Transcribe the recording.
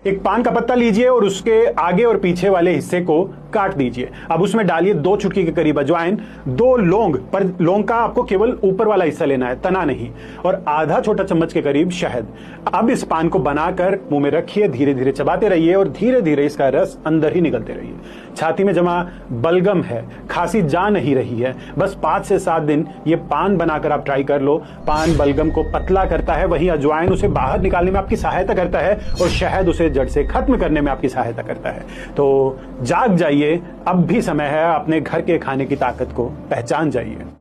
एक पान का पत्ता लीजिए और उसके आगे और पीछे वाले हिस्से को काट दीजिए। अब उसमें डालिए 2 चुटकी के करीब अजवाइन, 2 लौंग, पर लौंग का आपको केवल ऊपर वाला हिस्सा लेना है, तना नहीं, और आधा छोटा चम्मच के करीब शहद। अब इस पान को बनाकर मुंह में रखिए, धीरे धीरे चबाते रहिए और धीरे धीरे इसका रस अंदर ही निकलते रहिए। छाती में जमा बलगम है, खांसी जा नहीं रही है, बस 5 से 7 दिन ये पान बनाकर आप ट्राई कर लो। पान बलगम को पतला करता है, वहीं अजवाइन उसे बाहर निकालने में आपकी सहायता करता है और शहद उसे जड़ से खत्म करने में आपकी सहायता करता है। तो जाग जाइए, अब भी समय है, अपने घर के खाने की ताकत को पहचान जाइए।